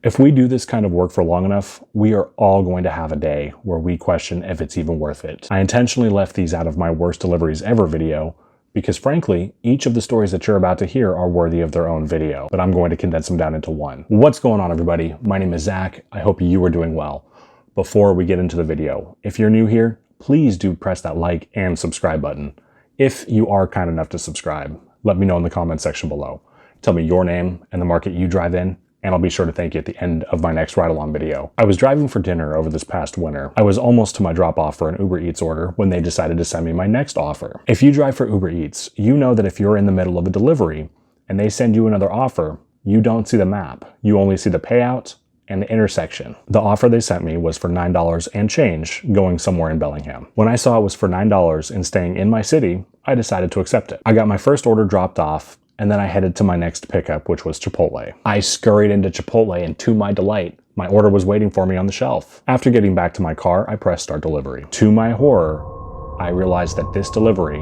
If we do this kind of work for long enough, we are all going to have a day where we question if it's even worth it. I intentionally left these out of my worst deliveries ever video because frankly, each of the stories that you're about to hear are worthy of their own video, but I'm going to condense them down into one. What's going on, everybody? My name is Zach. I hope you are doing well. Before we get into the video, if you're new here, please do press that like and subscribe button. If you are kind enough to subscribe, let me know in the comment section below. Tell me your name and the market you drive in, and I'll be sure to thank you at the end of my next ride-along video. I was driving for dinner over this past winter. I was almost to my drop-off for an Uber Eats order when they decided to send me my next offer. If you drive for Uber Eats, you know that if you're in the middle of a delivery and they send you another offer, you don't see the map. You only see the payout and the intersection. The offer they sent me was for $9 and change going somewhere in Bellingham. When I saw it was for $9 and staying in my city, I decided to accept it. I got my first order dropped off, and then I headed to my next pickup, which was Chipotle. I scurried into Chipotle, and to my delight, my order was waiting for me on the shelf. After getting back to my car, I pressed start delivery. To my horror, I realized that this delivery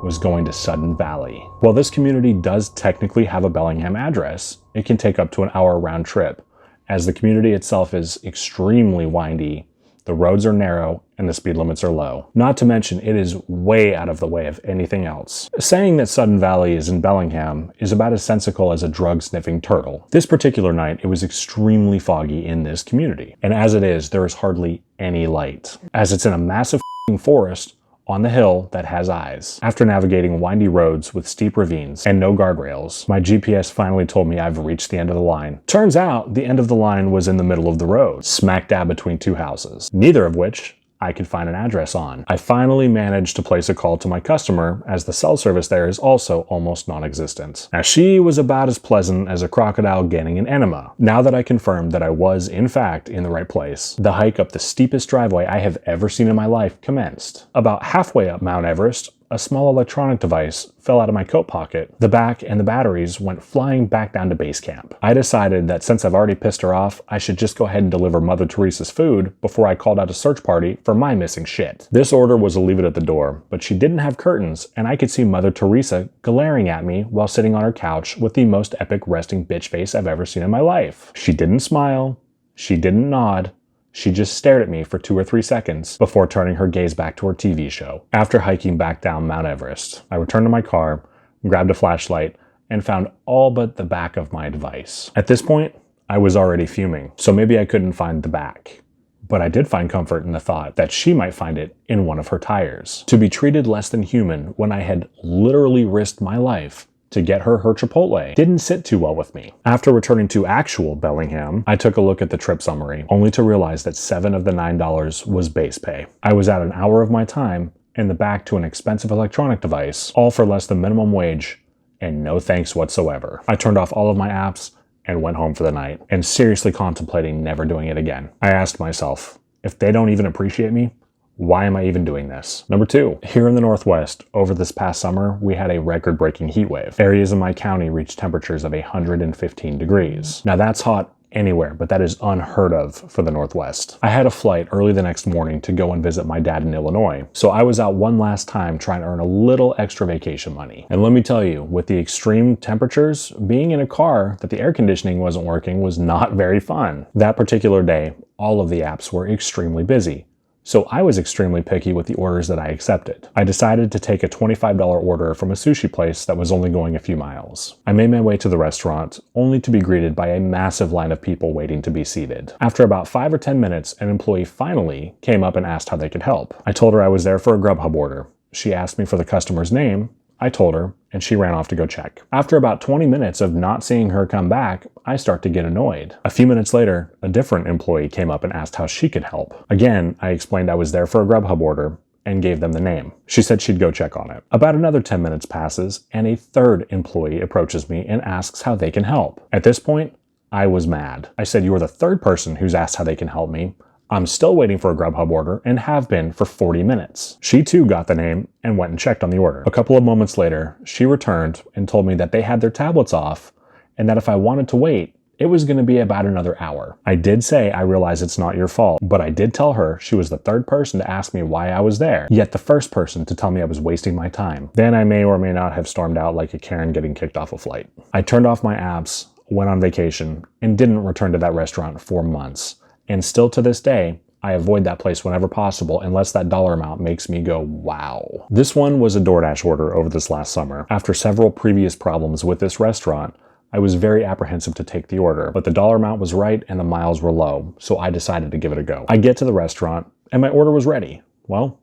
was going to Sudden Valley. While this community does technically have a Bellingham address, it can take up to an hour round trip, as the community itself is extremely windy, the roads are narrow, and the speed limits are low. Not to mention, it is way out of the way of anything else. Saying that Sudden Valley is in Bellingham is about as sensical as a drug-sniffing turtle. This particular night, it was extremely foggy in this community. And as it is, there is hardly any light, as it's in a massive forest on the hill that has eyes. After navigating windy roads with steep ravines and no guardrails, my GPS finally told me I've reached the end of the line. Turns out, the end of the line was in the middle of the road, smack dab between two houses, neither of which I could find an address on. I finally managed to place a call to my customer, as the cell service there is also almost non-existent. Now, she was about as pleasant as a crocodile getting an enema. Now that I confirmed that I was, in fact, in the right place, the hike up the steepest driveway I have ever seen in my life commenced. About halfway up Mount Everest, a small electronic device fell out of my coat pocket. The back and the batteries went flying back down to base camp. I decided that since I've already pissed her off, I should just go ahead and deliver Mother Teresa's food before I called out a search party for my missing shit. This order was a leave it at the door, but she didn't have curtains, and I could see Mother Teresa glaring at me while sitting on her couch with the most epic resting bitch face I've ever seen in my life. She didn't smile, she didn't nod, she just stared at me for 2 or 3 seconds before turning her gaze back to her TV show. After hiking back down Mount Everest, I returned to my car, grabbed a flashlight, and found all but the back of my device. At this point, I was already fuming, so maybe I couldn't find the back. But I did find comfort in the thought that she might find it in one of her tires. To be treated less than human when I had literally risked my life to get her Chipotle didn't sit too well with me. After returning to actual Bellingham, I took a look at the trip summary, only to realize that $7 of the $9 was base pay. I was out an hour of my time in the back to an expensive electronic device, all for less than minimum wage, and no thanks whatsoever. I turned off all of my apps and went home for the night, and seriously contemplating never doing it again. I asked myself, if they don't even appreciate me, why am I even doing this? Number 2, here in the Northwest, over this past summer, we had a record-breaking heat wave. Areas in my county reached temperatures of 115 degrees. Now that's hot anywhere, but that is unheard of for the Northwest. I had a flight early the next morning to go and visit my dad in Illinois, so I was out one last time trying to earn a little extra vacation money. And let me tell you, with the extreme temperatures, being in a car that the air conditioning wasn't working was not very fun. That particular day, all of the apps were extremely busy. So I was extremely picky with the orders that I accepted. I decided to take a $25 order from a sushi place that was only going a few miles. I made my way to the restaurant, only to be greeted by a massive line of people waiting to be seated. After about 5 or 10 minutes, an employee finally came up and asked how they could help. I told her I was there for a Grubhub order. She asked me for the customer's name. I told her, and she ran off to go check. After about 20 minutes of not seeing her come back, I start to get annoyed. A few minutes later, a different employee came up and asked how she could help. Again, I explained I was there for a Grubhub order and gave them the name. She said she'd go check on it. About another 10 minutes passes, and a third employee approaches me and asks how they can help. At this point, I was mad. I said, "You are the third person who's asked how they can help me. I'm still waiting for a Grubhub order and have been for 40 minutes. She too got the name and went and checked on the order. A couple of moments later, she returned and told me that they had their tablets off and that if I wanted to wait, it was going to be about another hour. I did say I realize it's not your fault, but I did tell her she was the third person to ask me why I was there, yet the first person to tell me I was wasting my time. Then I may or may not have stormed out like a Karen getting kicked off a flight. I turned off my apps, went on vacation, and didn't return to that restaurant for months. And still to this day, I avoid that place whenever possible unless that dollar amount makes me go, wow. This one was a DoorDash order over this last summer. After several previous problems with this restaurant, I was very apprehensive to take the order, but the dollar amount was right and the miles were low, so I decided to give it a go. I get to the restaurant and my order was ready. Well,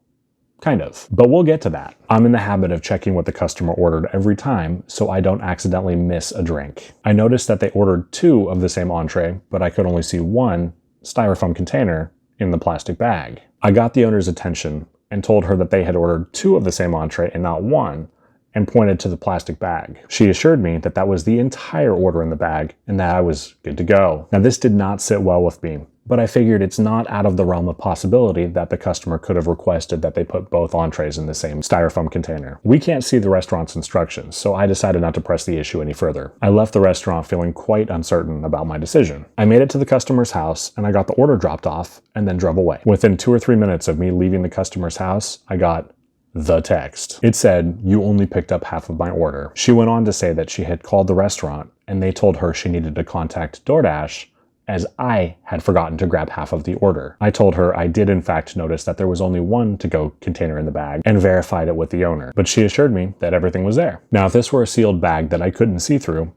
kind of. But we'll get to that. I'm in the habit of checking what the customer ordered every time so I don't accidentally miss a drink. I noticed that they ordered 2 of the same entree, but I could only see 1 styrofoam container in the plastic bag. I got the owner's attention and told her that they had ordered 2 of the same entree and not 1, and pointed to the plastic bag. She assured me that that was the entire order in the bag and that I was good to go. Now, this did not sit well with me, but I figured it's not out of the realm of possibility that the customer could have requested that they put both entrees in the same styrofoam container. We can't see the restaurant's instructions, so I decided not to press the issue any further. I left the restaurant feeling quite uncertain about my decision. I made it to the customer's house and I got the order dropped off and then drove away. Within 2 or 3 minutes of me leaving the customer's house, I got the text. It said, "You only picked up half of my order." She went on to say that she had called the restaurant and they told her she needed to contact DoorDash as I had forgotten to grab half of the order. I told her I did in fact notice that there was only 1 to-go container in the bag and verified it with the owner, but she assured me that everything was there. Now, if this were a sealed bag that I couldn't see through,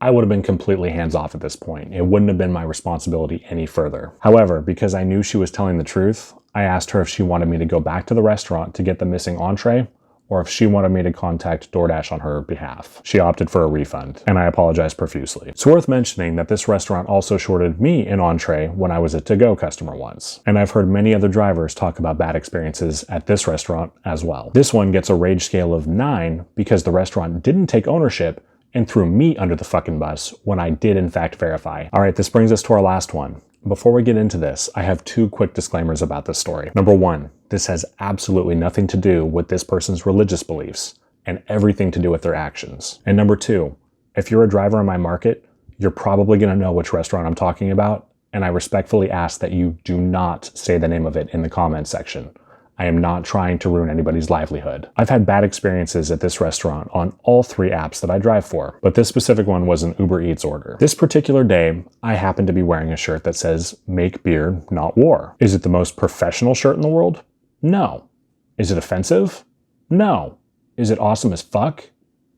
I would have been completely hands-off at this point. It wouldn't have been my responsibility any further. However, because I knew she was telling the truth, I asked her if she wanted me to go back to the restaurant to get the missing entree, or if she wanted me to contact DoorDash on her behalf. She opted for a refund, and I apologized profusely. It's worth mentioning that this restaurant also shorted me an entree when I was a to-go customer once, and I've heard many other drivers talk about bad experiences at this restaurant as well. This one gets a rage scale of 9 because the restaurant didn't take ownership and threw me under the fucking bus when I did in fact verify. All right, this brings us to our last one. Before we get into this, I have 2 quick disclaimers about this story. Number 1, this has absolutely nothing to do with this person's religious beliefs and everything to do with their actions. And number 2, if you're a driver in my market, you're probably gonna know which restaurant I'm talking about, and I respectfully ask that you do not say the name of it in the comments section. I am not trying to ruin anybody's livelihood. I've had bad experiences at this restaurant on all 3 apps that I drive for, but this specific one was an Uber Eats order. This particular day, I happened to be wearing a shirt that says, "Make beer, not war." Is it the most professional shirt in the world? No. Is it offensive? No. Is it awesome as fuck?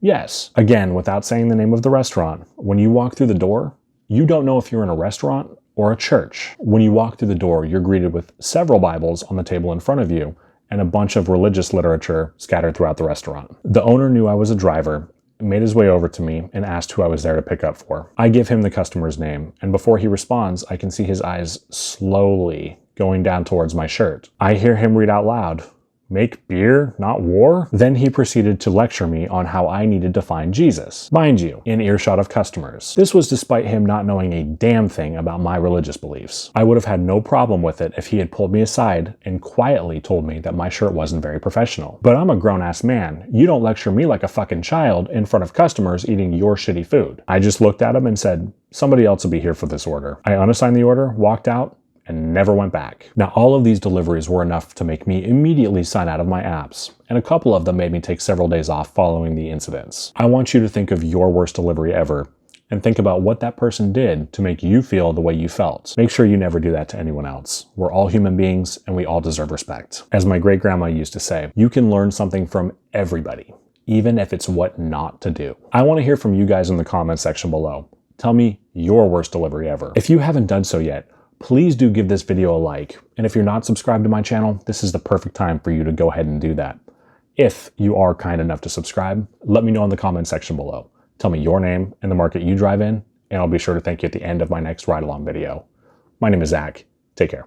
Yes. Again, without saying the name of the restaurant, when you walk through the door, you don't know if you're in a restaurant or a church. When you walk through the door, you're greeted with several Bibles on the table in front of you and a bunch of religious literature scattered throughout the restaurant. The owner knew I was a driver, made his way over to me, and asked who I was there to pick up for. I give him the customer's name, and before he responds, I can see his eyes slowly going down towards my shirt. I hear him read out loud, "Make beer, not war?" Then he proceeded to lecture me on how I needed to find Jesus. Mind you, in earshot of customers. This was despite him not knowing a damn thing about my religious beliefs. I would have had no problem with it if he had pulled me aside and quietly told me that my shirt wasn't very professional. But I'm a grown-ass man. You don't lecture me like a fucking child in front of customers eating your shitty food. I just looked at him and said, "Somebody else will be here for this order." I unassigned the order, walked out, and never went back. Now, all of these deliveries were enough to make me immediately sign out of my apps, and a couple of them made me take several days off following the incidents. I want you to think of your worst delivery ever, and think about what that person did to make you feel the way you felt. Make sure you never do that to anyone else. We're all human beings, and we all deserve respect. As my great-grandma used to say, you can learn something from everybody, even if it's what not to do. I want to hear from you guys in the comments section below. Tell me your worst delivery ever. If you haven't done so yet, please do give this video a like. And if you're not subscribed to my channel, this is the perfect time for you to go ahead and do that. If you are kind enough to subscribe, let me know in the comment section below. Tell me your name and the market you drive in, and I'll be sure to thank you at the end of my next ride-along video. My name is Zach. Take care.